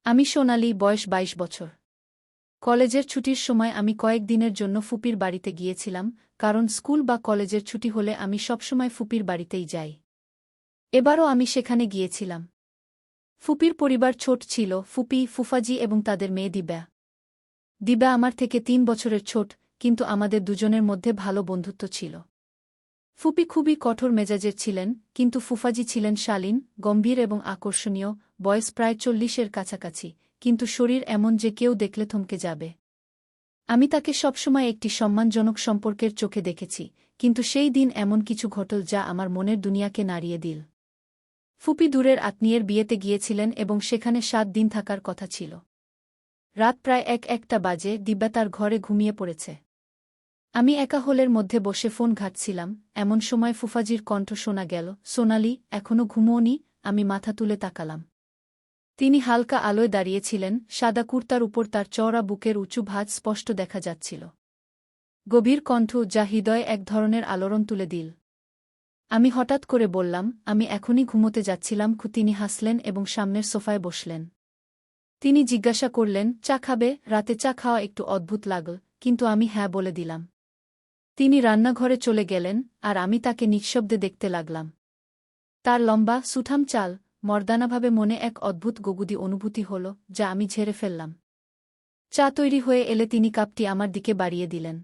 আমি সোনালি, বয়স ২২ বছর। কলেজের ছুটির সময় আমি কয়েক দিনের জন্য ফুপির বাড়িতে গিয়েছিলাম, কারণ স্কুল বা কলেজের ছুটি হলে আমি সবসময় ফুপির বাড়িতেই যাই। এবারও আমি সেখানে গিয়েছিলাম। ফুপির পরিবার ছোট ছিল, ফুপি, ফুফাজি এবং তাদের মেয়ে দিব্যা। দিব্যা আমার থেকে ৩ বছরের ছোট, কিন্তু আমাদের দুজনের মধ্যে ভালো বন্ধুত্ব ছিল। ফুপি খুবই কঠোর মেজাজের ছিলেন, কিন্তু ফুফাজি ছিলেন শালীন, গম্ভীর এবং আকর্ষণীয়, বয়স প্রায় ৪০-এর কাছাকাছি, কিন্তু শরীর এমন যে কেউ দেখলে থমকে যাবে। আমি তাকে সবসময় একটি সম্মানজনক সম্পর্কের চোখে দেখেছি, কিন্তু সেই দিন এমন কিছু ঘটল যা আমার মনের দুনিয়াকে নাড়িয়ে দিল। ফুপি দূরের আত্মীয়ের বিয়েতে গিয়েছিলেন এবং সেখানে ৭ দিন থাকার কথা ছিল। রাত প্রায় ১-১টা বাজে, দিব্যা তার ঘরে ঘুমিয়ে পড়েছে। আমি একা হলের মধ্যে বসে ফোন ঘাঁটছিলাম, এমন সময় ফুফাজির কণ্ঠ শোনা গেল, "সোনালি, এখনো ঘুমোওনি?" আমি মাথা তুলে তাকালাম। তিনি হালকা আলোয় দাঁড়িয়েছিলেন, সাদা কুর্তার উপর তার চওড়া বুকের উঁচু ভাঁজ স্পষ্ট দেখা যাচ্ছিল। গভীর কণ্ঠ যা হৃদয়ে এক ধরনের আলোড়ন তুলে দিল। আমি হঠাৎ করে বললাম, "আমি এখনই ঘুমোতে যাচ্ছিলাম।" তিনি হাসলেন এবং সামনের সোফায় বসলেন। তিনি জিজ্ঞাসা করলেন, "চা খাবে?" রাতে চা খাওয়া একটু অদ্ভুত লাগল, কিন্তু আমি হ্যাঁ বলে দিলাম। তিনি রান্নাঘরে চলে গেলেন, আর আমি তাকে নিঃশব্দে দেখতে লাগলাম। তার লম্বা, সুঠাম চাল, মর্দানাভাবে মনে এক অদ্ভুত গগুদি অনুভূতি হল, যা আমি ঝেড়ে ফেললাম। চা তৈরি হয়ে এলে তিনি কাপটি আমার দিকে বাড়িয়ে দিলেন।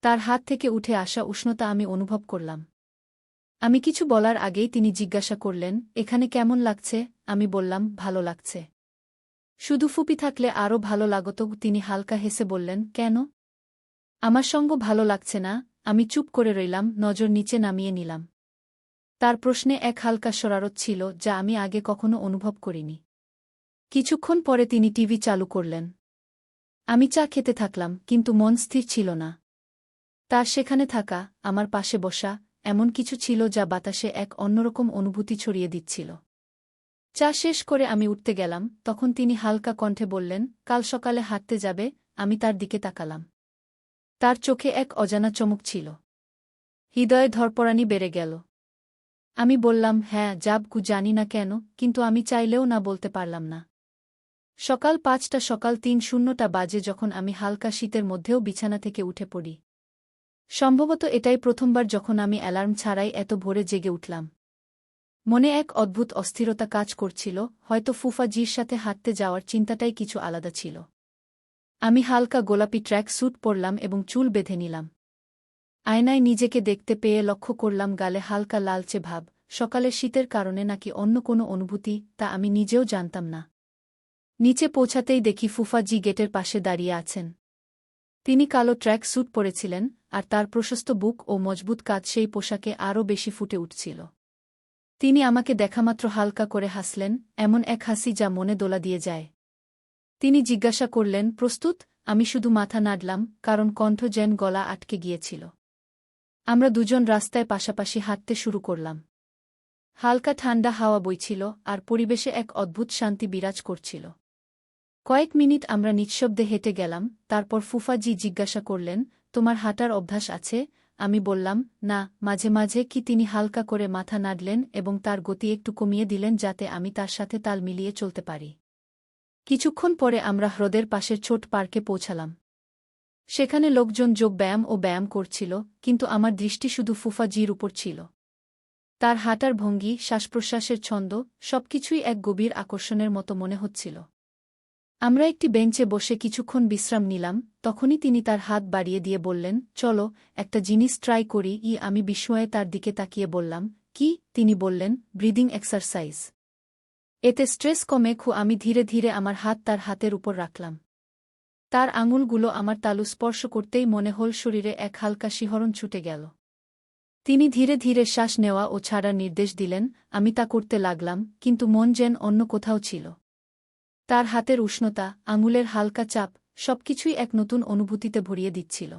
তার হাত থেকে উঠে আসা উষ্ণতা আমি অনুভব করলাম। আমি কিছু বলার আগেই তিনি জিজ্ঞাসা করলেন, "এখানে কেমন লাগছে?" আমি বললাম, "ভালো লাগছে। শুধু ফুপি থাকলে আরও ভালো লাগত।" তিনি হালকা হেসে বললেন, "কেন?" "আমার সঙ্গ ভালো লাগছে না।" আমি চুপ করে রইলাম, নজর নিচে নামিয়ে নিলাম। তার প্রশ্নে এক হালকা শরারত ছিল, যা আমি আগে কখনো অনুভব করিনি। কিছুক্ষণ পরে তিনি টিভি চালু করলেন। আমি চা খেতে থাকলাম, কিন্তু মন স্থির ছিল না। তার সেখানে থাকা, আমার পাশে বসা, এমন কিছু ছিল যা বাতাসে এক অন্যরকম অনুভূতি ছড়িয়ে দিচ্ছিল। চা শেষ করে আমি উঠতে গেলাম, তখন তিনি হালকা কণ্ঠে বললেন, "কাল সকালে হাঁটতে যাবে?" আমি তার দিকে তাকালাম। তার চোখে এক অজানা চমক ছিল। হৃদয়ে ধড়পড়ানি বেড়ে গেল। আমি বললাম, "হ্যাঁ, জানি না কেন, কিন্তু আমি চাইলেও না বলতে পারলাম না।" সকাল ৫টা, সকাল ৩:০০ বাজে যখন আমি হালকা শীতের মধ্যেও বিছানা থেকে উঠে পড়ি। সম্ভবত এটাই প্রথমবার যখন আমি অ্যালার্ম ছাড়াই এত ভোরে জেগে উঠলাম। মনে এক অদ্ভুত অস্থিরতা কাজ করছিল, হয়তো ফুফাজির সাথে হাঁটতে যাওয়ার চিন্তাটাই কিছু আলাদা ছিল। আমি হালকা গোলাপি ট্র্যাক স্যুট পরলাম এবং চুল বেঁধে নিলাম। আয়নায় নিজেকে দেখতে পেয়ে লক্ষ্য করলাম গালে হালকা লালচে ভাব, সকালের শীতের কারণে নাকি অন্য কোনো অনুভূতি, তা আমি নিজেও জানতাম না। নিচে পৌঁছাতেই দেখি ফুফাজি গেটের পাশে দাঁড়িয়ে আছেন। তিনি কালো ট্র্যাক স্যুট পরেছিলেন, আর তার প্রশস্ত বুক ও মজবুত কাঁধ সেই পোশাকে আরও বেশি ফুটে উঠছিল। তিনি আমাকে দেখামাত্র হালকা করে হাসলেন, এমন এক হাসি যা মনে দোলা দিয়ে যায়। তিনি জিজ্ঞাসা করলেন, "প্রস্তুত?" আমি শুধু মাথা নাড়লাম, কারণ কণ্ঠ যেন গলা আটকে গিয়েছিল। আমরা দুজন রাস্তায় পাশাপাশি হাঁটতে শুরু করলাম। হালকা ঠান্ডা হাওয়া বইছিল, আর পরিবেশে এক অদ্ভুত শান্তি বিরাজ করছিল। কয়েক মিনিট আমরা নিঃশব্দে হেঁটে গেলাম, তারপর ফুফাজি জিজ্ঞাসা করলেন, "তোমার হাঁটার অভ্যাস আছে?" আমি বললাম, "না, মাঝে মাঝে।" তিনি হালকা করে মাথা নাড়লেন এবং তার গতি একটু কমিয়ে দিলেন যাতে আমি তার সাথে তাল মিলিয়ে চলতে পারি। কিছুক্ষণ পরে আমরা হ্রদের পাশের ছোট পার্কে পৌঁছালাম। সেখানে লোকজন যোগ ব্যায়াম ও ব্যায়াম করছিল, কিন্তু আমার দৃষ্টি শুধু ফুফাজির উপর ছিল। তার হাঁটার ভঙ্গি, শ্বাসপ্রশ্বাসের ছন্দ, সবকিছুই এক গভীর আকর্ষণের মতো মনে হচ্ছিল। আমরা একটি বেঞ্চে বসে কিছুক্ষণ বিশ্রাম নিলাম, তখনই তিনি তার হাত বাড়িয়ে দিয়ে বললেন, "চলো, একটা জিনিস ট্রাই করি।" আমি বিস্ময়ে তার দিকে তাকিয়ে বললাম, "কি?" তিনি বললেন, "ব্রিদিং এক্সারসাইজ। এতে স্ট্রেস কমে।" আমি ধীরে ধীরে আমার হাত তার হাতের উপর রাখলাম। তার আঙুলগুলো আমার তালু স্পর্শ করতেই মনে হল শরীরে এক হালকা শিহরণ ছুটে গেল। তিনি ধীরে ধীরে শ্বাস নেওয়া ও ছাড়ার নির্দেশ দিলেন, আমি তা করতে লাগলাম, কিন্তু মন যেন অন্য কোথাও ছিল। তার হাতের উষ্ণতা, আঙুলের হালকা চাপ, সবকিছুই এক নতুন অনুভূতিতে ভরিয়ে দিচ্ছিল।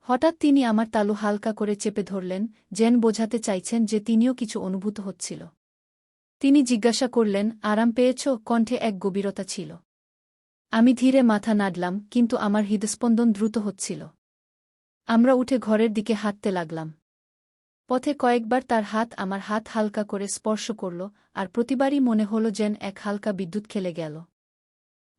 হঠাৎ তিনি আমার তালু হালকা করে চেপে ধরলেন, যেন বোঝাতে চাইছেন যে তিনিও কিছু অনুভূত হচ্ছিল। তিনি জিজ্ঞাসা করলেন, "আরাম পেয়েছ?" কণ্ঠে এক গভীরতা ছিল। আমি ধীরে মাথা নাড়লাম, কিন্তু আমার হৃদস্পন্দন দ্রুত হচ্ছিল। আমরা উঠে ঘরের দিকে হাঁটতে লাগলাম। পথে কয়েকবার তার হাত আমার হাত হালকা করে স্পর্শ করল, আর প্রতিবারই মনে হল যেন এক হালকা বিদ্যুৎ খেলে গেল।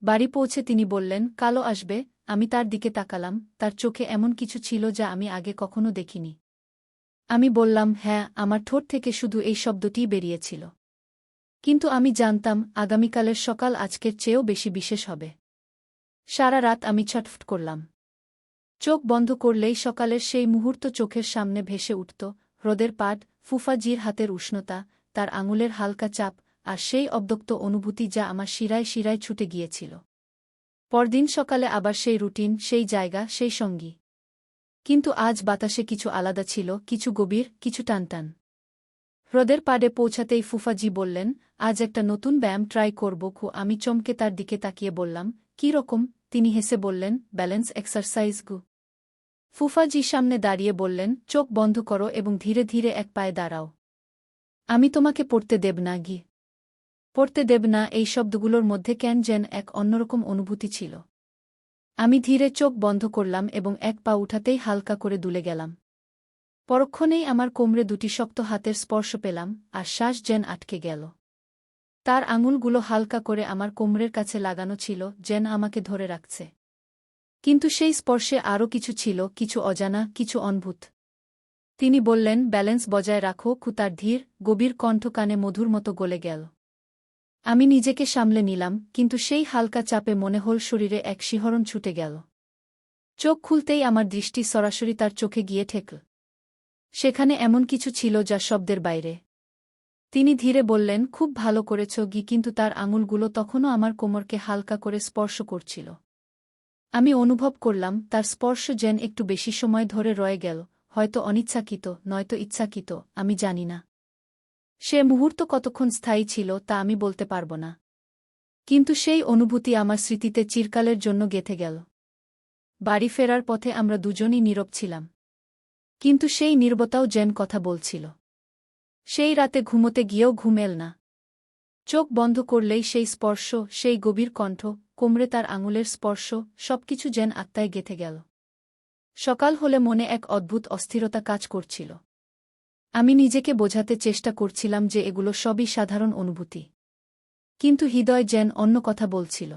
বাড়ি পৌঁছে তিনি বললেন, কালো আসবে। আমি তার দিকে তাকালাম, তার চোখে এমন কিছু ছিল যা আমি আগে কখনো দেখিনি। আমি বললাম, হ্যাঁ। আমার ঠোঁট থেকে শুধু এই শব্দটিই বেরিয়েছিল। কিন্তু আমি জানতাম, আগামীকালের সকাল আজকের চেয়েও বেশি বিশেষ হবে। সারা রাত আমি ছটফট করলাম। চোখ বন্ধ করলেই সকালের সেই মুহূর্ত চোখের সামনে ভেসে উঠত, হ্রদের পাড়, ফুফাজির হাতের উষ্ণতা, তার আঙুলের হালকা চাপ, আর সেই অব্যক্ত অনুভূতি যা আমার শিরায় শিরায় ছুটে গিয়েছিল। পরদিন সকালে আবার সেই রুটিন, সেই জায়গা, সেই সঙ্গী। কিন্তু আজ বাতাসে কিছু আলাদা ছিল, কিছু গভীর, কিছু টানটান। হ্রদের পাড়ে পৌঁছাতেই ফুফাজি বললেন, আজ একটা নতুন ব্যায়াম ট্রাই করব। আমি চমকে তার দিকে তাকিয়ে বললাম, কী রকম? তিনি হেসে বললেন, ব্যালেন্স এক্সারসাইজ গু। ফুফাজি সামনে দাঁড়িয়ে বললেন, চোখ বন্ধ করো এবং ধীরে ধীরে এক পায়ে দাঁড়াও। আমি তোমাকে পড়তে দেব না গি। পড়তে দেব না, এই শব্দগুলোর মধ্যে কেন যেন এক অন্যরকম অনুভূতি ছিল। আমি ধীরে চোখ বন্ধ করলাম এবং এক পা উঠাতেই হালকা করে দুলে গেলাম। পরক্ষণেই আমার কোমরে দুটি শক্ত হাতের স্পর্শ পেলাম, আর শ্বাস যেন আটকে গেল। তার আঙুলগুলো হালকা করে আমার কোমরের কাছে লাগানো ছিল, যেন আমাকে ধরে রাখছে। কিন্তু সেই স্পর্শে আরও কিছু ছিল, কিছু অজানা, কিছু অদ্ভুত। তিনি বললেন, ব্যালেন্স বজায় রাখো। তার ধীর, গভীর কণ্ঠ কানে মধুর মতো গলে গেল। আমি নিজেকে সামলে নিলাম, কিন্তু সেই হালকা চাপে মনে হল শরীরে এক শিহরণ ছুটে গেল। চোখ খুলতেই আমার দৃষ্টি সরাসরি তার চোখে গিয়ে ঠেকল। সেখানে এমন কিছু ছিল যা শব্দের বাইরে। তিনি ধীরে বললেন, খুব ভালো করেছ গি। কিন্তু তার আঙুলগুলো তখনও আমার কোমরকে হালকা করে স্পর্শ করছিল। আমি অনুভব করলাম, তার স্পর্শ যেন একটু বেশি সময় ধরে রয়ে গেল, হয়তো অনিচ্ছাকৃত, নয়তো ইচ্ছাকৃত, আমি জানি না। সে মুহূর্ত কতক্ষণ স্থায়ী ছিল তা আমি বলতে পারব না। কিন্তু সেই অনুভূতি আমার স্মৃতিতে চিরকালের জন্য গেঁথে গেল। বাড়ি ফেরার পথে আমরা দুজনই নীরব ছিলাম। কিন্তু সেই নীরবতাও যেন কথা বলছিল। সেই রাতে ঘুমোতে গিয়েও ঘুম এল না। চোখ বন্ধ করলেই সেই স্পর্শ, সেই গভীর কণ্ঠ, কোমরে তার আঙুলের স্পর্শ, সবকিছু যেন আত্মায় গেঁথে গেল। সকাল হলে মনে এক অদ্ভুত অস্থিরতা কাজ করছিল। আমি নিজেকে বোঝাতে চেষ্টা করছিলাম যে এগুলো সবই সাধারণ অনুভূতি। কিন্তু হৃদয় যেন অন্য কথা বলছিল।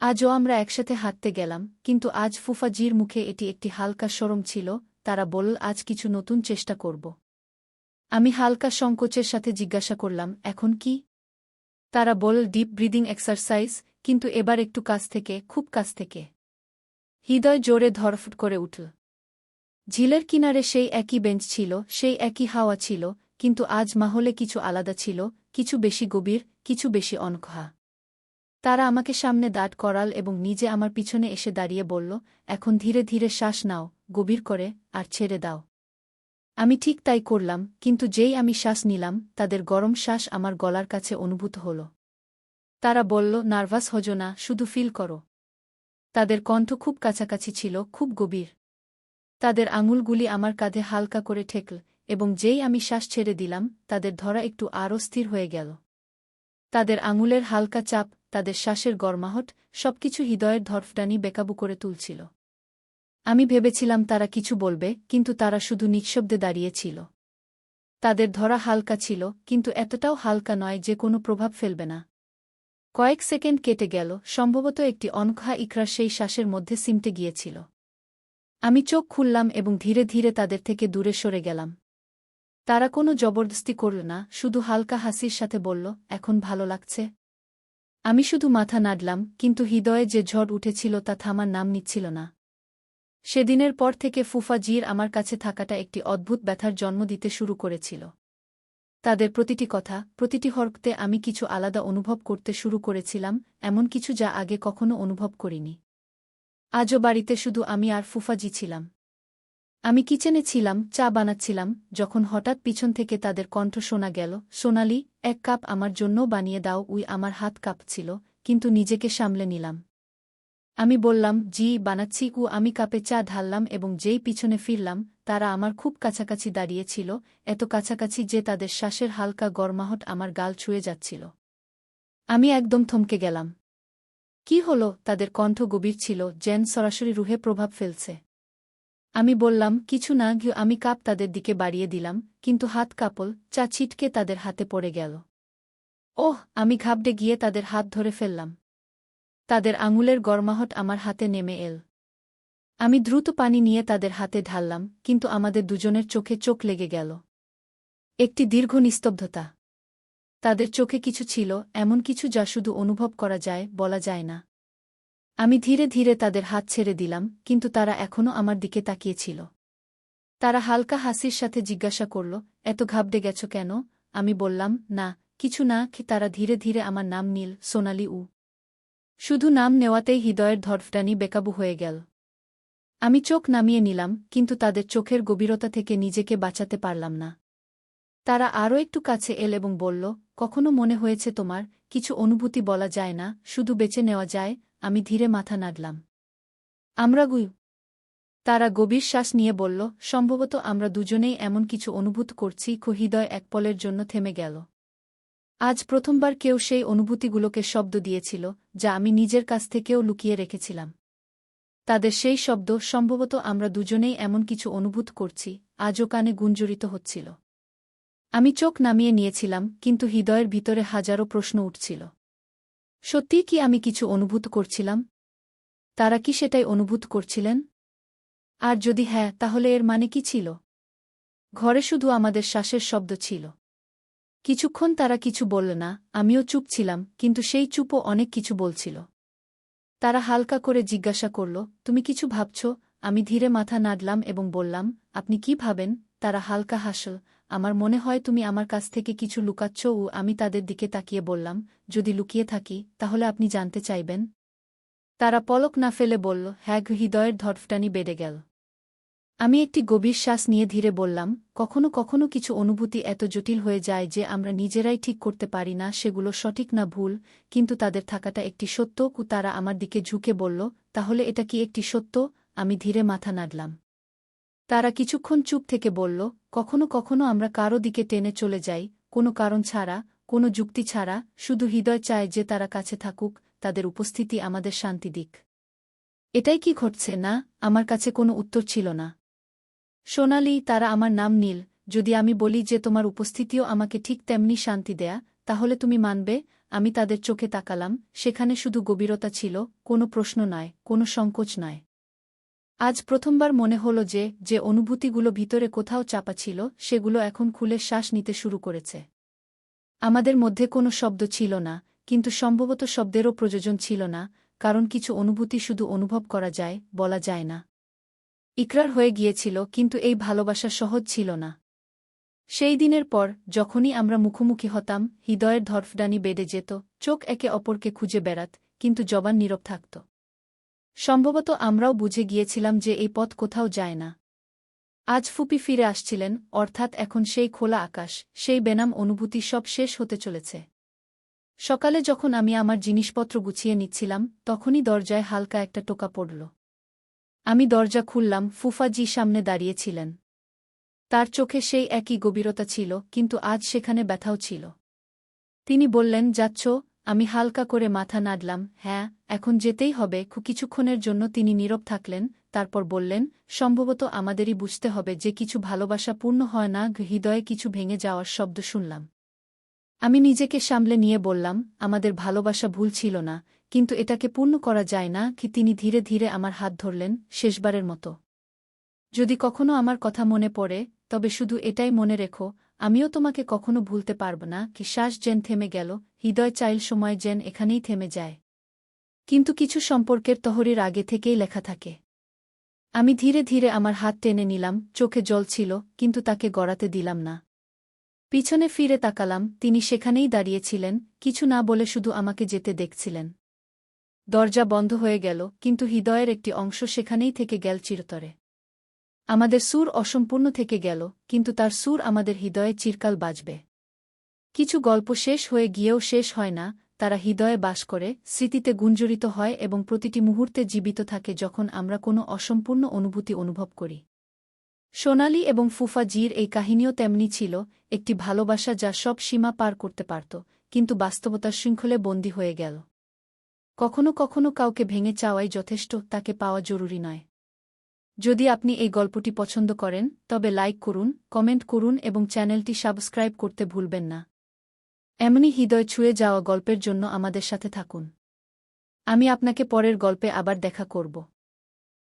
আজও আমরা একসাথে হাঁটতে গেলাম, কিন্তু আজ ফুফাজির মুখে এটি একটি হালকা শরম ছিল। তারা বলল, আজ কিছু নতুন চেষ্টা করব। আমি হালকা সংকোচের সাথে জিজ্ঞাসা করলাম, এখন কি? তারা বলল, ডিপ ব্রিদিং এক্সারসাইজ, কিন্তু এবার একটু কাছ থেকে, খুব কাছ থেকে। হৃদয় জোরে ধড়ফড় করে উঠল। ঝিলের কিনারে সেই একই বেঞ্চ ছিল, সেই একই হাওয়া ছিল, কিন্তু আজ মাহলে কিছু আলাদা ছিল, কিছু বেশি গভীর, কিছু বেশি অনকহা। তারা আমাকে সামনে দাঁড় করাল এবং নিজে আমার পিছনে এসে দাঁড়িয়ে বলল, এখন ধীরে ধীরে শ্বাস নাও, গভীর করে, আর ছেড়ে দাও। আমি ঠিক তাই করলাম, কিন্তু যেই আমি শ্বাস নিলাম, তাদের গরম শ্বাস আমার গলার কাছে অনুভূত হল। তারা বলল, নার্ভাস হজো না, শুধু ফিল করো। তাদের কণ্ঠ খুব কাছাকাছি ছিল, খুব গভীর। তাদের আঙুলগুলি আমার কাঁধে হালকা করে ঠেকল, এবং যেই আমি শ্বাস ছেড়ে দিলাম, তাদের ধরা একটু আরও স্থির হয়ে গেল। তাদের আঙুলের হালকা চাপ, তাদের শ্বাসের গরমাহট, সবকিছু হৃদয়ের ধড়ফড়ানি বেকাবু করে তুলছিল। আমি ভেবেছিলাম তারা কিছু বলবে, কিন্তু তারা শুধু নিঃশব্দে দাঁড়িয়েছিল। তাদের ধরা হালকা ছিল, কিন্তু এতটাও হালকা নয় যে কোনো প্রভাব ফেলবে না। কয়েক সেকেন্ড কেটে গেল, সম্ভবত একটি অনকহা ইকরার সেই শ্বাসের মধ্যে সিমটে গিয়েছিল। আমি চোখ খুললাম এবং ধীরে ধীরে তাদের থেকে দূরে সরে গেলাম। তারা কোনো জবরদস্তি করল না, শুধু হালকা হাসির সাথে বলল, এখন ভালো লাগছে? আমি শুধু মাথা নাড়লাম, কিন্তু হৃদয়ে যে ঝড় উঠেছিল তা থামার নাম নিচ্ছিল না। সেদিনের পর থেকে ফুফাজির আমার কাছে থাকাটা একটি অদ্ভুত ব্যথার জন্ম দিতে শুরু করেছিল। তাদের প্রতিটি কথা, প্রতিটি হরকতে আমি কিছু আলাদা অনুভব করতে শুরু করেছিলাম, এমন কিছু যা আগে কখনো অনুভব করিনি। আজও বাড়িতে শুধু আমি আর ফুফাজি ছিলাম। আমি কিচেনে ছিলাম, চা বানাচ্ছিলাম, যখন হঠাৎ পিছন থেকে তাদের কণ্ঠ শোনা গেল, সোনালি, এক কাপ আমার জন্যও বানিয়ে দাও। আমার হাত কাঁপছিল, কিন্তু নিজেকে সামলে নিলাম। আমি বললাম, জি বানাচ্ছি। আমি কাপে চা ঢাললাম এবং যেই পিছনে ফিরলাম, তারা আমার খুব কাছাকাছি দাঁড়িয়েছিল, এত কাছাকাছি যে তাদের শ্বাসের হালকা গরমাহট আমার গাল ছুঁয়ে যাচ্ছিল। আমি একদম থমকে গেলাম। কি হলো? তাদের কণ্ঠ গভীর ছিল, যেন সরাসরি রুহে প্রভাব ফেলছে। আমি বললাম, কিছু না। আমি কাপ তাদের দিকে বাড়িয়ে দিলাম, কিন্তু হাত কাপল চা ছিটকে তাদের হাতে পড়ে গেল। ওহ! আমি ঘাবড়ে গিয়ে তাদের হাত ধরে ফেললাম। তাদের আঙুলের গরমাহট আমার হাতে নেমে এল। আমি দ্রুত পানি নিয়ে তাদের হাতে ঢাললাম, কিন্তু আমাদের দুজনের চোখে চোখ লেগে গেল। একটি দীর্ঘ নিস্তব্ধতা। তাদের চোখে কিছু ছিল, এমন কিছু যা শুধু অনুভব করা যায়, বলা যায় না। আমি ধীরে ধীরে তাদের হাত ছেড়ে দিলাম, কিন্তু তারা এখনও আমার দিকে তাকিয়েছিল। তারা হালকা হাসির সাথে জিজ্ঞাসা করল, এত ঘাবড়ে গেছ কেন? আমি বললাম, না, কিছু না। তারা ধীরে ধীরে আমার নাম নীল, সোনালি উ। শুধু নাম নেওয়াতেই হৃদয়ের ধড়ফটানি বেকাবু হয়ে গেল। আমি চোখ নামিয়ে নিলাম, কিন্তু তাদের চোখের গভীরতা থেকে নিজেকে বাঁচাতে পারলাম না। তারা আরও একটু কাছে এল এবং বলল, কখনো মনে হয়েছে তোমার, কিছু অনুভূতি বলা যায় না, শুধু বেঁচে নেওয়া যায়? আমি ধীরে মাথা নাড়লাম। আমরা তারা গভীর শ্বাস নিয়ে বলল, সম্ভবত আমরা দুজনেই এমন কিছু অনুভূত করছি। হৃদয় এক পলের জন্য থেমে গেল। আজ প্রথমবার কেউ সেই অনুভূতিগুলোকে শব্দ দিয়েছিল, যা আমি নিজের কাছ থেকেও লুকিয়ে রেখেছিলাম। তাদের সেই শব্দ, সম্ভবত আমরা দুজনেই এমন কিছু অনুভূত করছি, আজও কানে গুঞ্জরিত হচ্ছিল। আমি চোখ নামিয়ে নিয়েছিলাম, কিন্তু হৃদয়ের ভিতরে হাজারো প্রশ্ন উঠছিল। সত্যিই কি আমি কিছু অনুভূত করছিলাম? তারা কি সেটাই অনুভূত করছিলেন? আর যদি হ্যাঁ, তাহলে এর মানে কি ছিল? ঘরে শুধু আমাদের শ্বাসের শব্দ ছিল। কিছুক্ষণ তারা কিছু বলল না, আমিও চুপ ছিলাম, কিন্তু সেই চুপও অনেক কিছু বলছিল। তারা হালকা করে জিজ্ঞাসা করল, তুমি কিছু ভাবছ? আমি ধীরে মাথা নাড়লাম এবং বললাম, আপনি কি ভাবেন? তারা হালকা হাসল, আমার মনে হয় তুমি আমার কাছ থেকে কিছু লুকাচ্ছ। ও আমি তাদের দিকে তাকিয়ে বললাম, যদি লুকিয়ে থাকি, তাহলে আপনি জানতে চাইবেন? তারা পলক না ফেলে বলল, হ্যাঁ। হৃদয়ের ধড়ফটানি বেড়ে গেল। আমি একটি গভীর শ্বাস নিয়ে ধীরে বললাম, কখনো কখনো কিছু অনুভূতি এত জটিল হয়ে যায় যে আমরা নিজেরাই ঠিক করতে পারি না সেগুলো সঠিক না ভুল, কিন্তু তাদের থাকাটা একটি সত্য। তারা আমার দিকে ঝুঁকে বলল, তাহলে এটা কি একটি সত্য? আমি ধীরে মাথা নাড়লাম। তারা কিছুক্ষণ চুপ থেকে বলল, কখনো কখনো আমরা কারো দিকে টেনে চলে যাই, কোনো কারণ ছাড়া, কোনো যুক্তি ছাড়া, শুধু হৃদয় চায় যে তারা কাছে থাকুক, তাদের উপস্থিতি আমাদের শান্তি দিক। এটাই কি ঘটছে? না, আমার কাছে কোনো উত্তর ছিল না। সোনালি, তারা আমার নাম নীল। যদি আমি বলি যে তোমার উপস্থিতিও আমাকে ঠিক তেমনি শান্তি দেয়া, তাহলে তুমি মানবে? আমি তাদের চোখে তাকালাম, সেখানে শুধু গভীরতা ছিল, কোনো প্রশ্ন নয়, কোনো সংকোচ নয়। আজ প্রথমবার মনে হল যে যে অনুভূতিগুলো ভিতরে কোথাও চাপা ছিল, সেগুলো এখন খুলে শ্বাস নিতে শুরু করেছে। আমাদের মধ্যে কোনো শব্দ ছিল না, কিন্তু সম্ভবত শব্দেরও প্রয়োজন ছিল না, কারণ কিছু অনুভূতি শুধু অনুভব করা যায়, বলা যায় না। ইকরার হয়ে গিয়েছিল, কিন্তু এই ভালোবাসা সহজ ছিল না। সেই দিনের পর যখনই আমরা মুখোমুখি হতাম, হৃদয়ের ধড়ফড়ানি বেড়ে যেত, চোখ একে অপরকে খুঁজে বেড়াত, কিন্তু জবান নীরব থাকত। সম্ভবত আমরাও বুঝে গিয়েছিলাম যে এই পথ কোথাও যায় না। আজ ফুপি ফিরে আসছিলেন, অর্থাৎ এখন সেই খোলা আকাশ, সেই বেনাম অনুভূতি সব শেষ হতে চলেছে। সকালে যখন আমি আমার জিনিসপত্র গুছিয়ে নিচ্ছিলাম, তখনই দরজায় হালকা একটা টোকা পড়ল। আমি দরজা খুললাম, ফুফাজি সামনে দাঁড়িয়েছিলেন। তার চোখে সেই একই গভীরতা ছিল, কিন্তু আজ সেখানে ব্যথাও ছিল। তিনি বললেন, যাচ্ছ? আমি হালকা করে মাথা নাড়লাম, হ্যাঁ, এখন যেতেই হবে। কিছুক্ষণের জন্য তিনি নীরব থাকলেন, তারপর বললেন, সম্ভবত আমাদেরই বুঝতে হবে যে কিছু ভালোবাসা পূর্ণ হয় না। হৃদয়ে কিছু ভেঙে যাওয়ার শব্দ শুনলাম। আমি নিজেকে সামলে নিয়ে বললাম, আমাদের ভালোবাসা ভুল ছিল না, কিন্তু এটাকে পূর্ণ করা যায় না। তিনি ধীরে ধীরে আমার হাত ধরলেন, শেষবারের মতো। যদি কখনো আমার কথা মনে পড়ে, তবে শুধু এটাই মনে রেখো, আমিও তোমাকে কখনো ভুলতে পারব না। শ্বাস যেন থেমে গেল, হৃদয় চাইল সময় যেন এখানেই থেমে যায়। কিন্তু কিছু সম্পর্কের তহরির আগে থেকেই লেখা থাকে। আমি ধীরে ধীরে আমার হাত টেনে নিলাম, চোখে জল ছিল, কিন্তু তাকে গড়াতে দিলাম না। পিছনে ফিরে তাকালাম, তিনি সেখানেই দাঁড়িয়েছিলেন, কিছু না বলে শুধু আমাকে যেতে দেখছিলেন। দরজা বন্ধ হয়ে গেল, কিন্তু হৃদয়ের একটি অংশ সেখানেই থেকে গেল চিরতরে। আমাদের সুর অসম্পূর্ণ থেকে গেল, কিন্তু তার সুর আমাদের হৃদয়ে চিরকাল বাজবে। কিছু গল্প শেষ হয়ে গিয়েও শেষ হয় না, তারা হৃদয়ে বাস করে, স্মৃতিতে গুঞ্জরিত হয় এবং প্রতিটি মুহূর্তে জীবিত থাকে যখন আমরা কোনো অসম্পূর্ণ অনুভূতি অনুভব করি। সোনালি এবং ফুফা জির এই কাহিনীও তেমনি ছিল, একটি ভালোবাসা যা সব সীমা পার করতে পারত, কিন্তু বাস্তবতার শৃঙ্খলে বন্দী হয়ে গেল। কখনো কখনো কাউকে ভেঙে চাওয়াই যথেষ্ট, তাকে পাওয়া জরুরি নয়। যদি আপনি এই গল্পটি পছন্দ করেন তবে লাইক করুন, কমেন্ট করুন এবং চ্যানেলটি সাবস্ক্রাইব করতে ভুলবেন না। এমনি হৃদয় ছুঁয়ে যাওয়া গল্পের জন্য আমাদের সাথে থাকুন। আমি আপনাকে পরের গল্পে আবার দেখা করব।